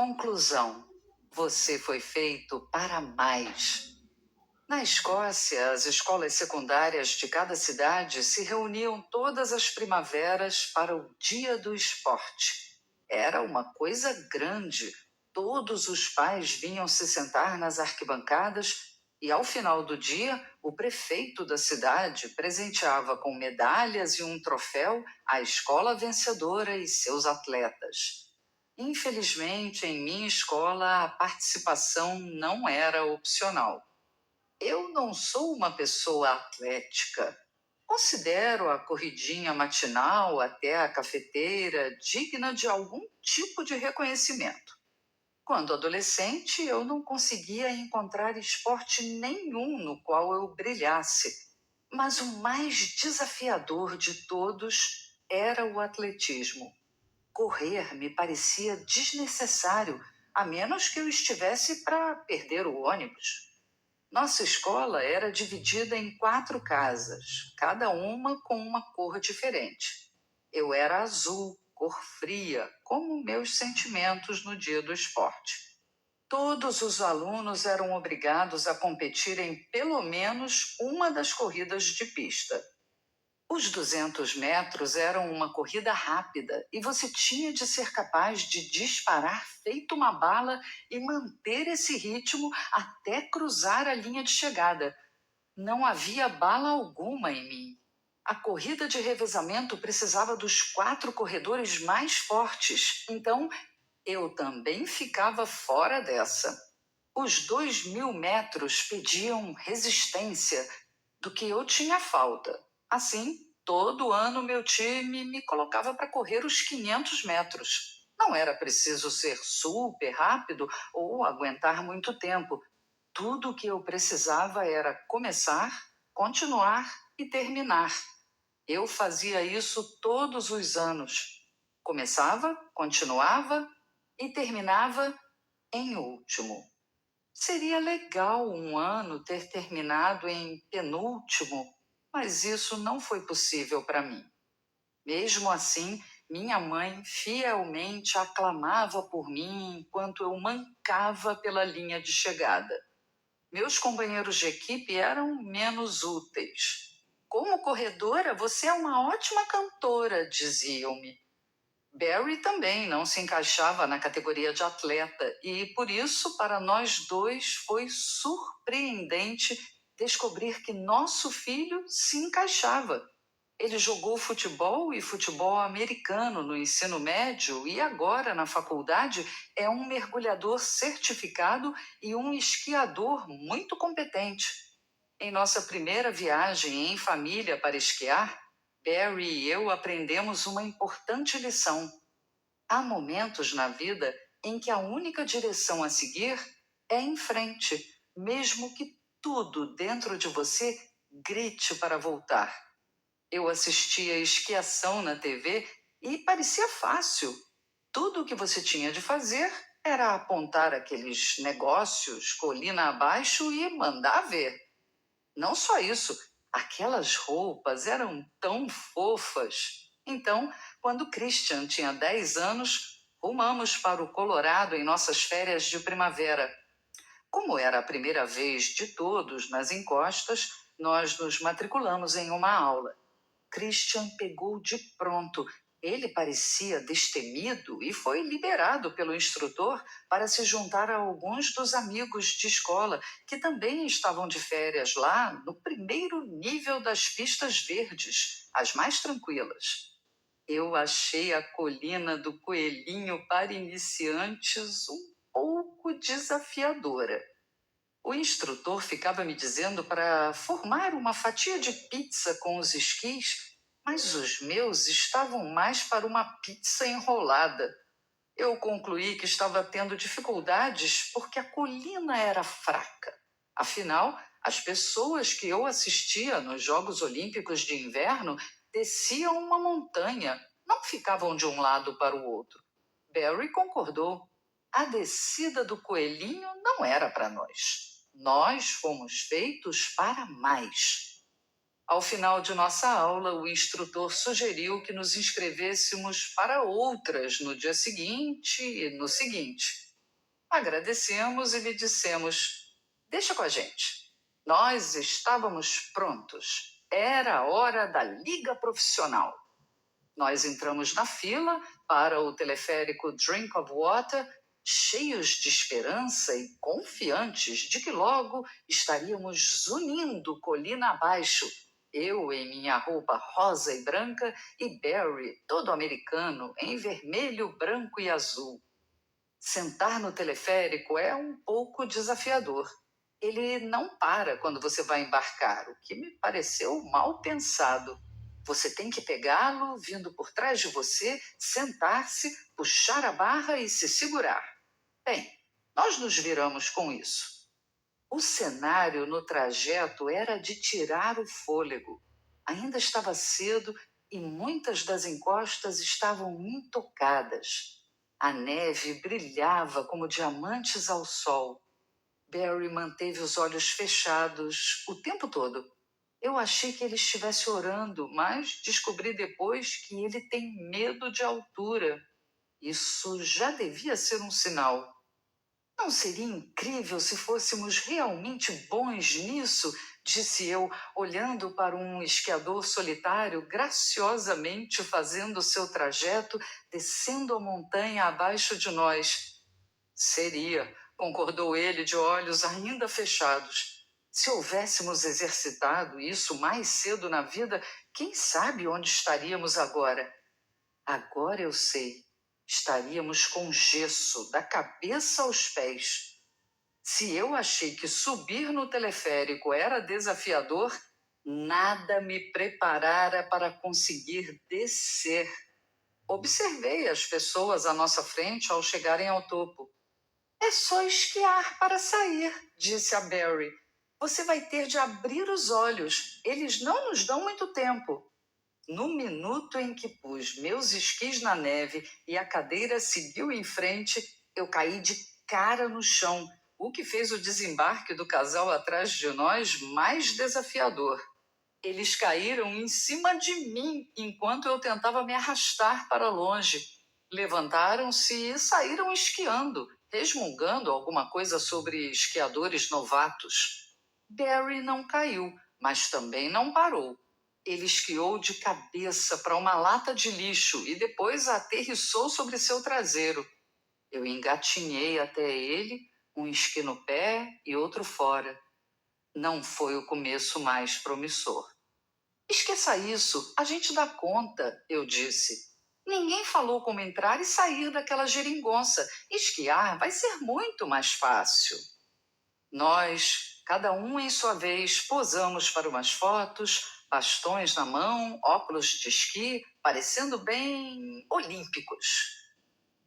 Conclusão: você foi feito para mais. Na Escócia, as escolas secundárias de cada cidade se reuniam todas as primaveras para o Dia do Esporte. Era uma coisa grande. Todos os pais vinham se sentar nas arquibancadas e, ao final do dia, o prefeito da cidade presenteava com medalhas e um troféu a escola vencedora e seus atletas. Infelizmente, em minha escola, a participação não era opcional. Eu não sou uma pessoa atlética. Considero a corridinha matinal até a cafeteira digna de algum tipo de reconhecimento. Quando adolescente, eu não conseguia encontrar esporte nenhum no qual eu brilhasse. Mas o mais desafiador de todos era o atletismo. Correr me parecia desnecessário, a menos que eu estivesse para perder o ônibus. Nossa escola era dividida em 4 casas, cada uma com uma cor diferente. Eu era azul, cor fria, como meus sentimentos no dia do esporte. Todos os alunos eram obrigados a competir em pelo menos uma das corridas de pista. Os 200 metros eram uma corrida rápida e você tinha de ser capaz de disparar feito uma bala e manter esse ritmo até cruzar a linha de chegada. Não havia bala alguma em mim. A corrida de revezamento precisava dos 4 corredores mais fortes, então eu também ficava fora dessa. Os 2.000 metros pediam resistência, do que eu tinha falta. Assim, todo ano meu time me colocava para correr os 500 metros. Não era preciso ser super rápido ou aguentar muito tempo. Tudo o que eu precisava era começar, continuar e terminar. Eu fazia isso todos os anos. Começava, continuava e terminava em último. Seria legal um ano ter terminado em penúltimo, mas isso não foi possível para mim. Mesmo assim, minha mãe fielmente aclamava por mim enquanto eu mancava pela linha de chegada. Meus companheiros de equipe eram menos úteis. Como corredora, você é uma ótima cantora, diziam-me. Barry também não se encaixava na categoria de atleta e, por isso, para nós dois foi surpreendente descobrir que nosso filho se encaixava. Ele jogou futebol e futebol americano no ensino médio e agora, na faculdade, é um mergulhador certificado e um esquiador muito competente. Em nossa primeira viagem em família para esquiar, Barry e eu aprendemos uma importante lição. Há momentos na vida em que a única direção a seguir é em frente, mesmo que tudo dentro de você grite para voltar. Eu assistia esquiação na TV e parecia fácil. Tudo o que você tinha de fazer era apontar aqueles negócios colina abaixo e mandar ver. Não só isso, aquelas roupas eram tão fofas. Então, quando Christian tinha 10 anos, rumamos para o Colorado em nossas férias de primavera. Como era a primeira vez de todos nas encostas, nós nos matriculamos em uma aula. Christian pegou de pronto. Ele parecia destemido e foi liberado pelo instrutor para se juntar a alguns dos amigos de escola que também estavam de férias lá no primeiro nível das pistas verdes, as mais tranquilas. Eu achei a colina do Coelhinho para iniciantes um pouco desafiadora. O instrutor ficava me dizendo para formar uma fatia de pizza com os esquis, mas os meus estavam mais para uma pizza enrolada. Eu concluí que estava tendo dificuldades porque a colina era fraca. Afinal, as pessoas que eu assistia nos Jogos Olímpicos de Inverno desciam uma montanha, não ficavam de um lado para o outro. Barry concordou. A descida do coelhinho não era para nós. Nós fomos feitos para mais. Ao final de nossa aula, o instrutor sugeriu que nos inscrevêssemos para outras no dia seguinte e no seguinte. Agradecemos e lhe dissemos: deixa com a gente. Nós estávamos prontos. Era a hora da liga profissional. Nós entramos na fila para o teleférico Drink of Water, cheios de esperança e confiantes de que logo estaríamos zunindo colina abaixo, eu em minha roupa rosa e branca e Barry, todo americano, em vermelho, branco e azul. Sentar no teleférico é um pouco desafiador. Ele não para quando você vai embarcar, o que me pareceu mal pensado. Você tem que pegá-lo vindo por trás de você, sentar-se, puxar a barra e se segurar. Bem, nós nos viramos com isso. O cenário no trajeto era de tirar o fôlego. Ainda estava cedo e muitas das encostas estavam intocadas. A neve brilhava como diamantes ao sol. Barry manteve os olhos fechados o tempo todo. Eu achei que ele estivesse orando, mas descobri depois que ele tem medo de altura. Isso já devia ser um sinal. Não seria incrível se fôssemos realmente bons nisso? Disse eu, olhando para um esquiador solitário graciosamente fazendo o seu trajeto, descendo a montanha abaixo de nós. Seria, concordou ele, de olhos ainda fechados. Se houvéssemos exercitado isso mais cedo na vida, quem sabe onde estaríamos agora? Agora eu sei. Estaríamos com gesso, da cabeça aos pés. Se eu achei que subir no teleférico era desafiador, nada me preparara para conseguir descer. Observei as pessoas à nossa frente ao chegarem ao topo. É só esquiar para sair, disse a Barry. Você vai ter de abrir os olhos. Eles não nos dão muito tempo. No minuto em que pus meus esquis na neve e a cadeira seguiu em frente, eu caí de cara no chão, o que fez o desembarque do casal atrás de nós mais desafiador. Eles caíram em cima de mim enquanto eu tentava me arrastar para longe. Levantaram-se e saíram esquiando, resmungando alguma coisa sobre esquiadores novatos. Barry não caiu, mas também não parou. Ele esquiou de cabeça para uma lata de lixo e depois aterrissou sobre seu traseiro. Eu engatinhei até ele, um esqui no pé e outro fora. Não foi o começo mais promissor. Esqueça isso, a gente dá conta, eu disse. Ninguém falou como entrar e sair daquela geringonça. Esquiar vai ser muito mais fácil. Nós, cada um em sua vez, posamos para umas fotos, bastões na mão, óculos de esqui, parecendo bem olímpicos.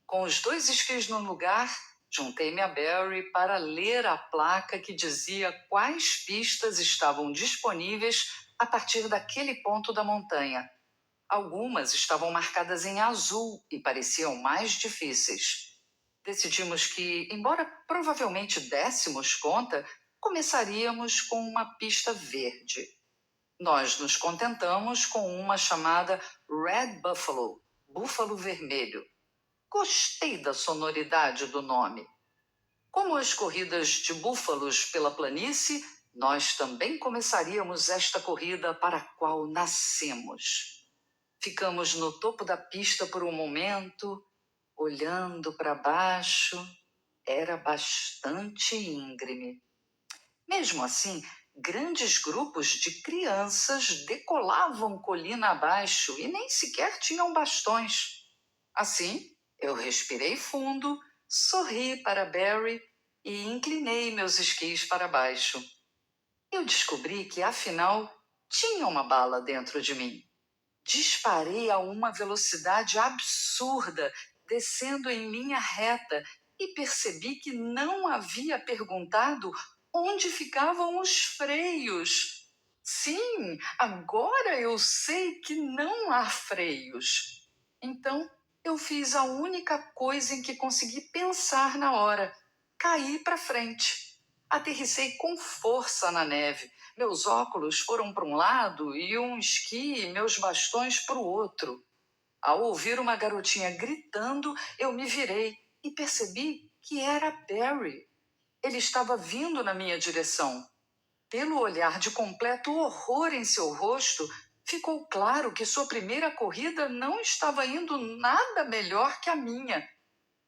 Com os dois esquis no lugar, juntei-me a Barry para ler a placa que dizia quais pistas estavam disponíveis a partir daquele ponto da montanha. Algumas estavam marcadas em azul e pareciam mais difíceis. Decidimos que, embora provavelmente dessemos conta, começaríamos com uma pista verde. Nós nos contentamos com uma chamada Red Buffalo, Búfalo Vermelho. Gostei da sonoridade do nome. Como as corridas de búfalos pela planície, nós também começaríamos esta corrida para a qual nascemos. Ficamos no topo da pista por um momento, olhando para baixo. Era bastante íngreme. Mesmo assim, grandes grupos de crianças decolavam colina abaixo e nem sequer tinham bastões. Assim, eu respirei fundo, sorri para Barry e inclinei meus esquis para baixo. Eu descobri que, afinal, tinha uma bala dentro de mim. Disparei a uma velocidade absurda, descendo em linha reta, e percebi que não havia perguntado onde ficavam os freios. Sim, agora eu sei que não há freios. Então, eu fiz a única coisa em que consegui pensar na hora: caí para frente. Aterrissei com força na neve. Meus óculos foram para um lado e um esqui e meus bastões para o outro. Ao ouvir uma garotinha gritando, eu me virei e percebi que era Barry. Ele estava vindo na minha direção. Pelo olhar de completo horror em seu rosto, ficou claro que sua primeira corrida não estava indo nada melhor que a minha.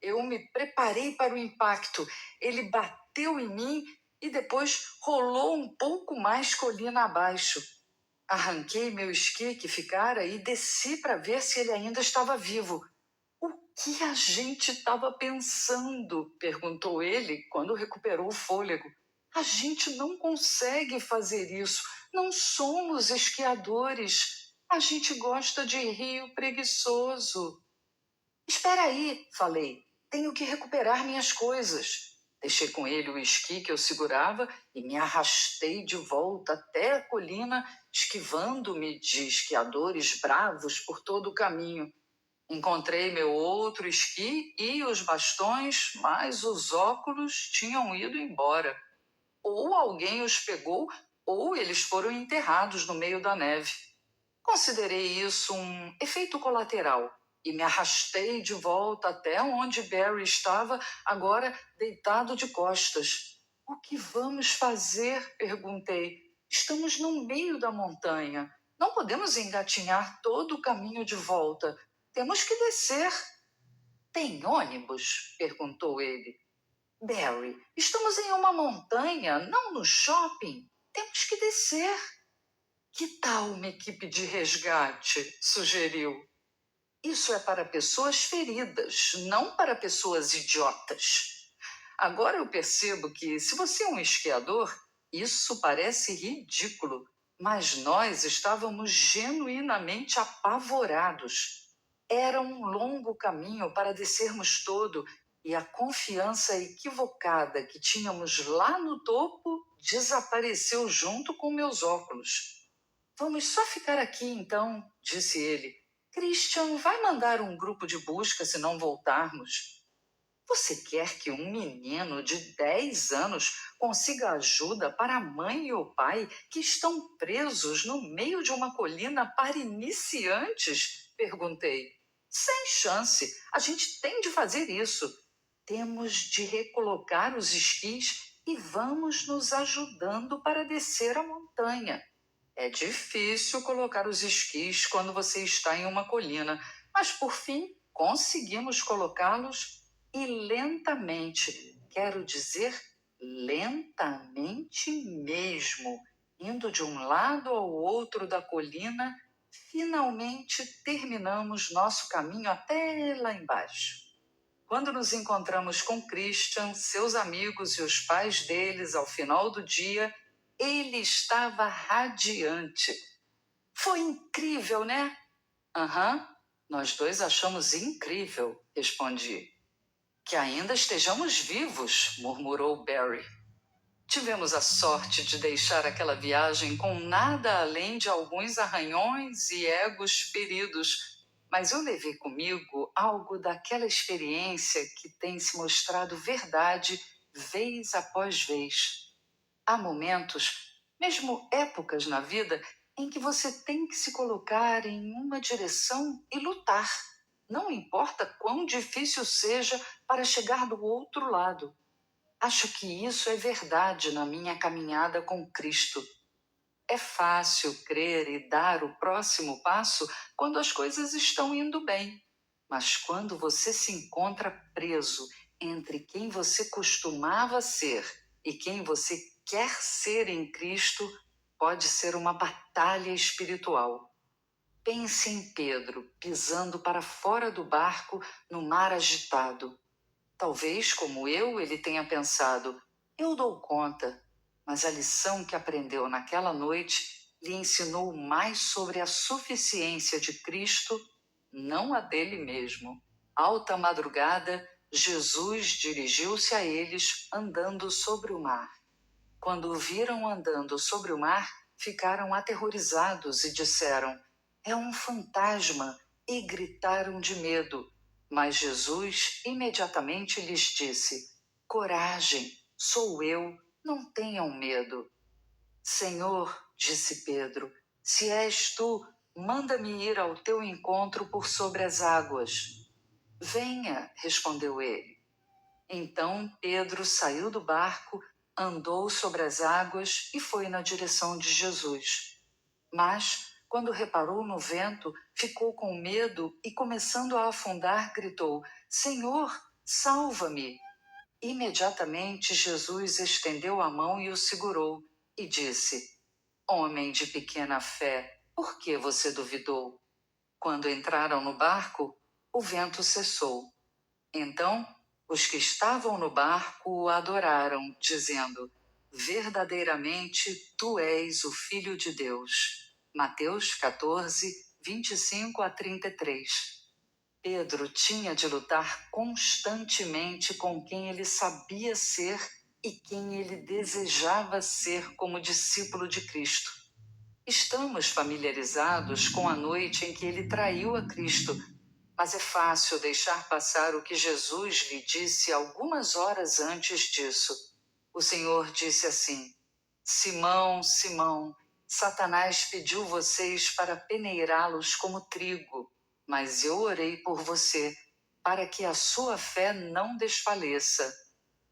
Eu me preparei para o impacto. Ele bateu em mim e depois rolou um pouco mais colina abaixo. Arranquei meu esqui que ficara e desci para ver se ele ainda estava vivo. O que a gente estava pensando? Perguntou ele quando recuperou o fôlego. A gente não consegue fazer isso. Não somos esquiadores. A gente gosta de rio preguiçoso. Espera aí, falei. Tenho que recuperar minhas coisas. Deixei com ele o esqui que eu segurava e me arrastei de volta até a colina, esquivando-me de esquiadores bravos por todo o caminho. Encontrei meu outro esqui e os bastões, mas os óculos tinham ido embora. Ou alguém os pegou, ou eles foram enterrados no meio da neve. Considerei isso um efeito colateral e me arrastei de volta até onde Barry estava, agora deitado de costas. O que vamos fazer? Perguntei. Estamos no meio da montanha. Não podemos engatinhar todo o caminho de volta. Temos que descer. Tem ônibus? Perguntou ele. Barry, estamos em uma montanha, não no shopping. Temos que descer. Que tal uma equipe de resgate? Sugeriu. Isso é para pessoas feridas, não para pessoas idiotas. Agora eu percebo que, se você é um esquiador, isso parece ridículo, mas nós estávamos genuinamente apavorados. Era um longo caminho para descermos todo, e a confiança equivocada que tínhamos lá no topo desapareceu junto com meus óculos. Vamos só ficar aqui então, disse ele. Christian vai mandar um grupo de busca se não voltarmos. Você quer que um menino de 10 anos consiga ajuda para a mãe e o pai que estão presos no meio de uma colina para iniciantes? Perguntei. Sem chance. A gente tem de fazer isso. Temos de recolocar os esquis e vamos nos ajudando para descer a montanha. É difícil colocar os esquis quando você está em uma colina, mas por fim conseguimos colocá-los e lentamente, quero dizer lentamente mesmo, indo de um lado ao outro da colina, finalmente terminamos nosso caminho até lá embaixo. Quando nos encontramos com Christian, seus amigos e os pais deles ao final do dia, ele estava radiante. Foi incrível, né? Aham, nós dois achamos incrível, respondi. Que ainda estejamos vivos, murmurou Barry. Tivemos a sorte de deixar aquela viagem com nada além de alguns arranhões e egos feridos, mas eu levei comigo algo daquela experiência que tem se mostrado verdade vez após vez. Há momentos, mesmo épocas na vida, em que você tem que se colocar em uma direção e lutar. Não importa quão difícil seja para chegar do outro lado. Acho que isso é verdade na minha caminhada com Cristo. É fácil crer e dar o próximo passo quando as coisas estão indo bem. Mas quando você se encontra preso entre quem você costumava ser e quem você quer ser em Cristo, pode ser uma batalha espiritual. Pense em Pedro pisando para fora do barco no mar agitado. Talvez, como eu, ele tenha pensado: eu dou conta. Mas a lição que aprendeu naquela noite lhe ensinou mais sobre a suficiência de Cristo, não a dele mesmo. Alta madrugada, Jesus dirigiu-se a eles andando sobre o mar. Quando o viram andando sobre o mar, ficaram aterrorizados e disseram: é um fantasma, e gritaram de medo. Mas Jesus imediatamente lhes disse: coragem, sou eu, não tenham medo. Senhor, disse Pedro, se és tu, manda-me ir ao teu encontro por sobre as águas. Venha, respondeu ele. Então Pedro saiu do barco, andou sobre as águas e foi na direção de Jesus. Mas, quando reparou no vento, ficou com medo e, começando a afundar, gritou: Senhor, salva-me! Imediatamente Jesus estendeu a mão e o segurou e disse: Homem de pequena fé, por que você duvidou? Quando entraram no barco, o vento cessou. Então, os que estavam no barco o adoraram, dizendo: Verdadeiramente tu és o Filho de Deus. Mateus 14, 25 a 33. Pedro tinha de lutar constantemente com quem ele sabia ser e quem ele desejava ser como discípulo de Cristo. Estamos familiarizados com a noite em que ele traiu a Cristo, mas é fácil deixar passar o que Jesus lhe disse algumas horas antes disso. O Senhor disse assim: Simão, Simão, Satanás pediu vocês para peneirá-los como trigo, mas eu orei por você, para que a sua fé não desfaleça.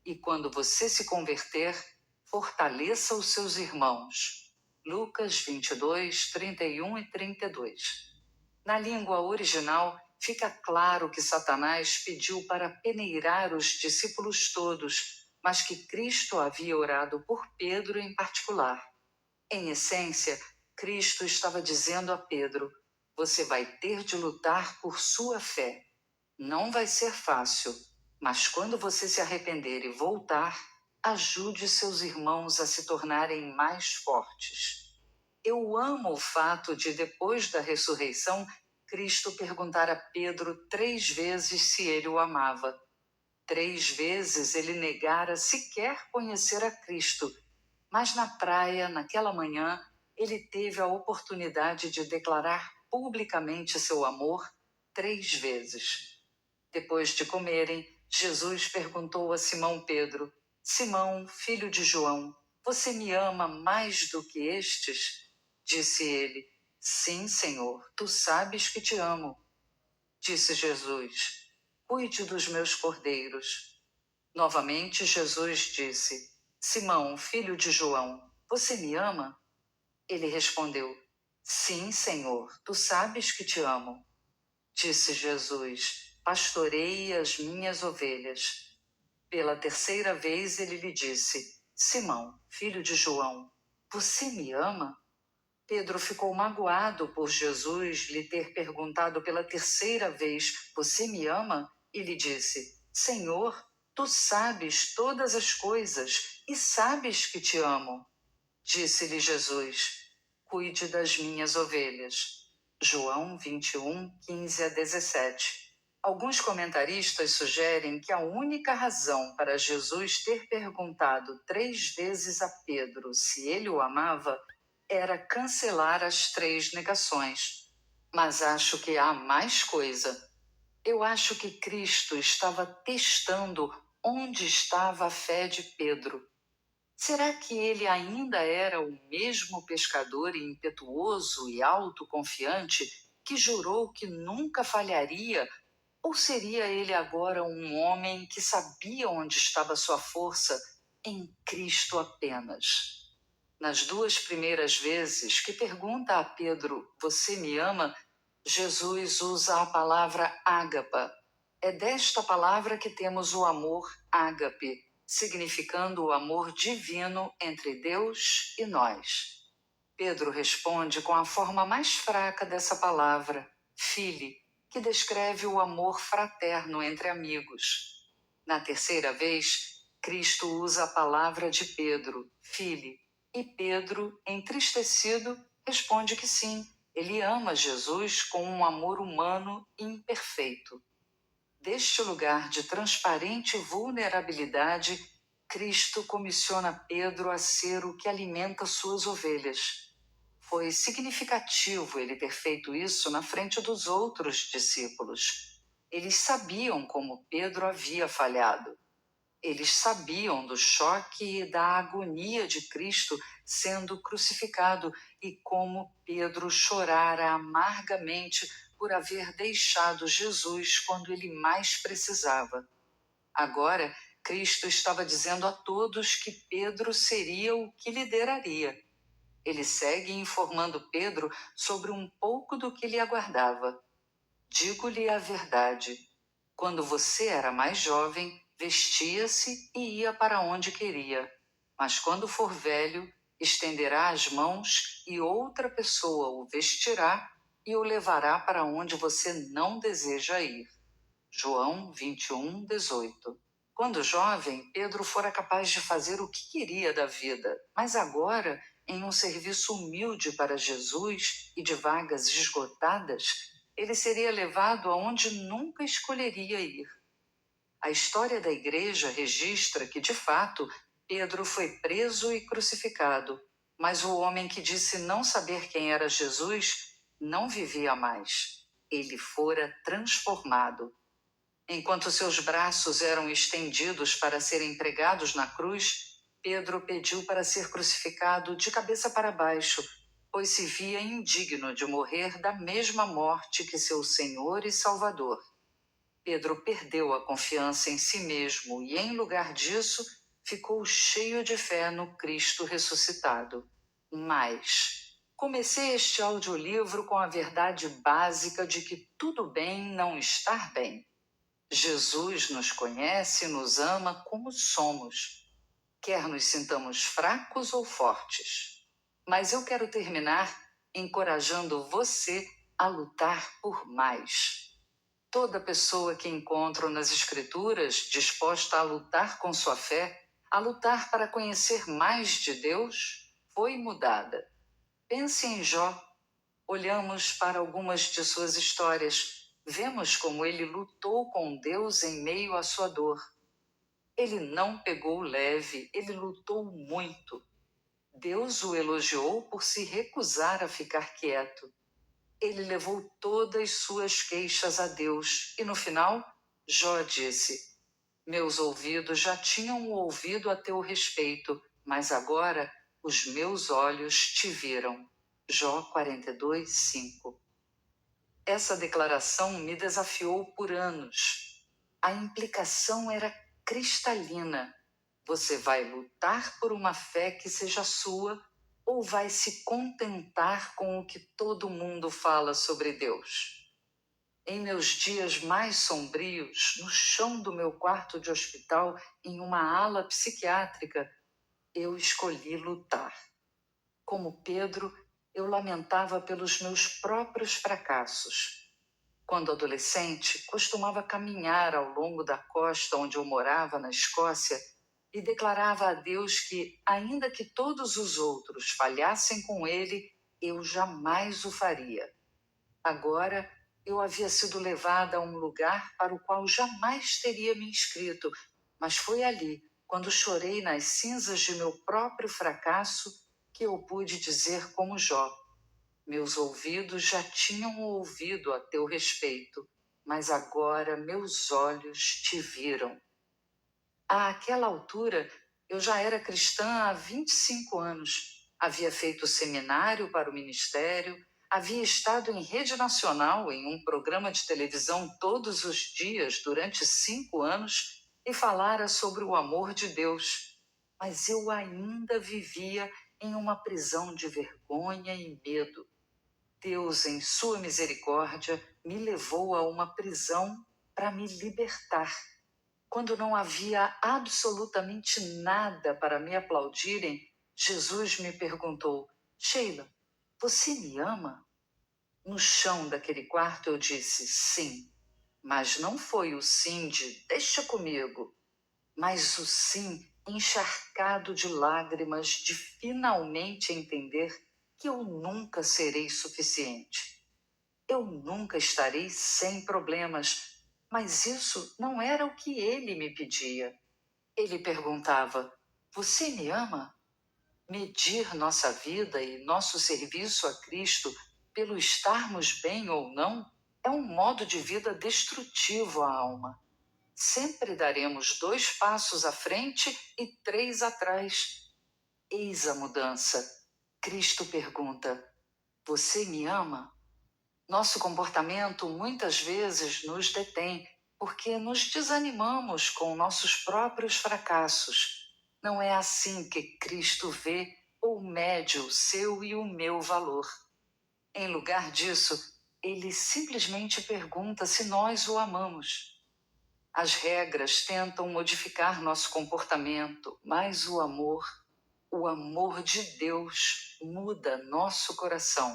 E quando você se converter, fortaleça os seus irmãos. Lucas 22, 31 e 32. Na língua original, fica claro que Satanás pediu para peneirar os discípulos todos, mas que Cristo havia orado por Pedro em particular. Em essência, Cristo estava dizendo a Pedro: Você vai ter de lutar por sua fé. Não vai ser fácil, mas quando você se arrepender e voltar, ajude seus irmãos a se tornarem mais fortes. Eu amo o fato de, depois da ressurreição, Cristo perguntar a Pedro 3 vezes se ele o amava. 3 vezes ele negara sequer conhecer a Cristo, mas na praia, naquela manhã, ele teve a oportunidade de declarar publicamente seu amor 3 vezes. Depois de comerem, Jesus perguntou a Simão Pedro: Simão, filho de João, você me ama mais do que estes? Disse ele: Sim, Senhor, tu sabes que te amo. Disse Jesus: Cuide dos meus cordeiros. Novamente Jesus disse: Simão, filho de João, você me ama? Ele respondeu: Sim, Senhor, tu sabes que te amo. Disse Jesus: Pastoreie as minhas ovelhas. Pela terceira vez ele lhe disse: Simão, filho de João, você me ama? Pedro ficou magoado por Jesus lhe ter perguntado pela terceira vez: Você me ama? E lhe disse: Senhor, tu sabes todas as coisas e sabes que te amo. Disse-lhe Jesus: Cuide das minhas ovelhas. João 21, 15 a 17. Alguns comentaristas sugerem que a única razão para Jesus ter perguntado 3 vezes a Pedro se ele o amava era cancelar as 3 negações. Mas acho que há mais coisa. Eu acho que Cristo estava testando onde estava a fé de Pedro. Será que ele ainda era o mesmo pescador impetuoso e autoconfiante que jurou que nunca falharia? Ou seria ele agora um homem que sabia onde estava sua força em Cristo apenas? Nas 2 primeiras vezes que pergunta a Pedro: Você me ama? Jesus usa a palavra ágapa. É desta palavra que temos o amor ágape, significando o amor divino entre Deus e nós. Pedro responde com a forma mais fraca dessa palavra, fili, que descreve o amor fraterno entre amigos. Na terceira vez, Cristo usa a palavra de Pedro, fili, e Pedro, entristecido, responde que sim, ele ama Jesus com um amor humano imperfeito. Deste lugar de transparente vulnerabilidade, Cristo comissiona Pedro a ser o que alimenta suas ovelhas. Foi significativo ele ter feito isso na frente dos outros discípulos. Eles sabiam como Pedro havia falhado. Eles sabiam do choque e da agonia de Cristo sendo crucificado e como Pedro chorara amargamente por haver deixado Jesus quando ele mais precisava. Agora, Cristo estava dizendo a todos que Pedro seria o que lideraria. Ele segue informando Pedro sobre um pouco do que lhe aguardava. Digo-lhe a verdade. Quando você era mais jovem, vestia-se e ia para onde queria. Mas quando for velho, estenderá as mãos e outra pessoa o vestirá e o levará para onde você não deseja ir. João 21:18. Quando jovem, Pedro fora capaz de fazer o que queria da vida, mas agora, em um serviço humilde para Jesus e de vagas esgotadas, ele seria levado aonde nunca escolheria ir. A história da igreja registra que, de fato, Pedro foi preso e crucificado, mas o homem que disse não saber quem era Jesus não vivia mais. Ele fora transformado. Enquanto seus braços eram estendidos para serem pregados na cruz, Pedro pediu para ser crucificado de cabeça para baixo, pois se via indigno de morrer da mesma morte que seu Senhor e Salvador. Pedro perdeu a confiança em si mesmo e, em lugar disso, ficou cheio de fé no Cristo ressuscitado. Mas comecei este audiolivro com a verdade básica de que tudo bem não estar bem. Jesus nos conhece e nos ama como somos, quer nos sintamos fracos ou fortes. Mas eu quero terminar encorajando você a lutar por mais. Toda pessoa que encontro nas Escrituras disposta a lutar com sua fé, a lutar para conhecer mais de Deus, foi mudada. Pense em Jó. Olhamos para algumas de suas histórias. Vemos como ele lutou com Deus em meio à sua dor. Ele não pegou leve, ele lutou muito. Deus o elogiou por se recusar a ficar quieto. Ele levou todas suas queixas a Deus e, no final, Jó disse: meus ouvidos já tinham ouvido a teu respeito, mas agora os meus olhos te viram. Jó 42:5. Essa declaração me desafiou por anos. A implicação era cristalina. Você vai lutar por uma fé que seja sua ou vai se contentar com o que todo mundo fala sobre Deus? Em meus dias mais sombrios, no chão do meu quarto de hospital, em uma ala psiquiátrica, eu escolhi lutar. Como Pedro, eu lamentava pelos meus próprios fracassos. Quando adolescente, costumava caminhar ao longo da costa onde eu morava, na Escócia, e declarava a Deus que, ainda que todos os outros falhassem com ele, eu jamais o faria. Agora, eu havia sido levada a um lugar para o qual jamais teria me inscrito, mas foi ali, quando chorei nas cinzas de meu próprio fracasso, que eu pude dizer como Jó: meus ouvidos já tinham ouvido a teu respeito, mas agora meus olhos te viram. Àquela altura, eu já era cristã há 25 anos. Havia feito seminário para o ministério, havia estado em rede nacional em um programa de televisão todos os dias durante 5 anos e falara sobre o amor de Deus. Mas eu ainda vivia em uma prisão de vergonha e medo. Deus, em sua misericórdia, me levou a uma prisão para me libertar. Quando não havia absolutamente nada para me aplaudirem, Jesus me perguntou: Sheila, você me ama? No chão daquele quarto eu disse sim, mas não foi o sim de deixa comigo, mas o sim encharcado de lágrimas de finalmente entender que eu nunca serei suficiente. Eu nunca estarei sem problemas, mas isso não era o que ele me pedia. Ele perguntava: você me ama? Medir nossa vida e nosso serviço a Cristo pelo estarmos bem ou não é um modo de vida destrutivo à alma. Sempre daremos 2 passos à frente e 3 atrás. Eis a mudança. Cristo pergunta: você me ama? Nosso comportamento muitas vezes nos detém, porque nos desanimamos com nossos próprios fracassos. Não é assim que Cristo vê ou mede o seu e o meu valor. Em lugar disso, ele simplesmente pergunta se nós o amamos. As regras tentam modificar nosso comportamento, mas o amor de Deus, muda nosso coração.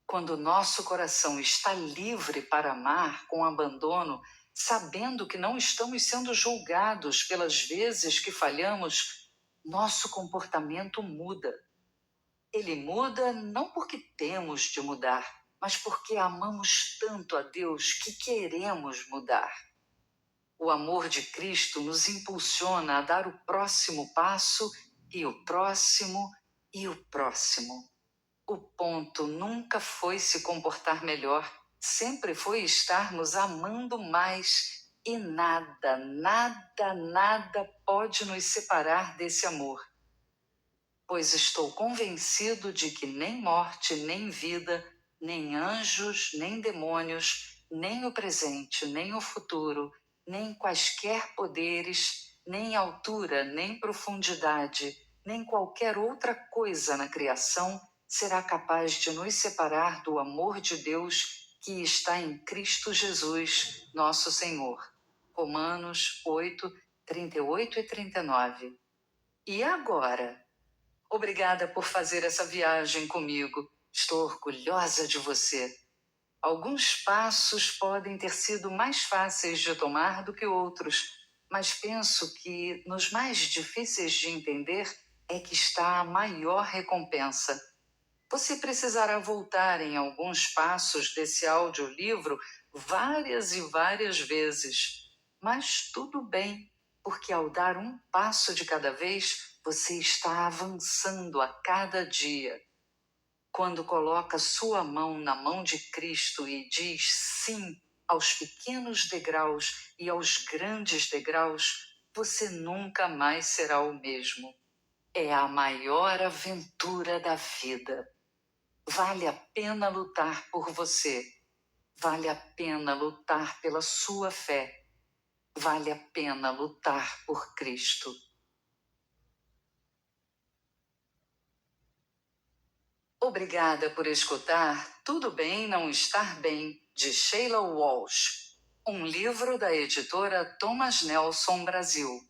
Quando nosso coração está livre para amar com abandono, sabendo que não estamos sendo julgados pelas vezes que falhamos, nosso comportamento muda. Ele muda não porque temos de mudar, mas porque amamos tanto a Deus que queremos mudar. O amor de Cristo nos impulsiona a dar o próximo passo e o próximo e o próximo. O ponto nunca foi se comportar melhor, sempre foi estarmos amando mais, e nada, nada, nada pode nos separar desse amor. Pois estou convencido de que nem morte, nem vida, nem anjos, nem demônios, nem o presente, nem o futuro, nem quaisquer poderes, nem altura, nem profundidade, nem qualquer outra coisa na criação será capaz de nos separar do amor de Deus que está em Cristo Jesus, nosso Senhor. Romanos 8, 38 e 39. E agora? Obrigada por fazer essa viagem comigo. Estou orgulhosa de você. Alguns passos podem ter sido mais fáceis de tomar do que outros, mas penso que nos mais difíceis de entender é que está a maior recompensa. Você precisará voltar em alguns passos desse audiolivro várias e várias vezes. Mas tudo bem, porque ao dar um passo de cada vez, você está avançando a cada dia. Quando coloca sua mão na mão de Cristo e diz sim aos pequenos degraus e aos grandes degraus, você nunca mais será o mesmo. É a maior aventura da vida. Vale a pena lutar por você. Vale a pena lutar pela sua fé. Vale a pena lutar por Cristo. Obrigada por escutar Tudo Bem Não Estar Bem, de Sheila Walsh. Um livro da editora Thomas Nelson Brasil.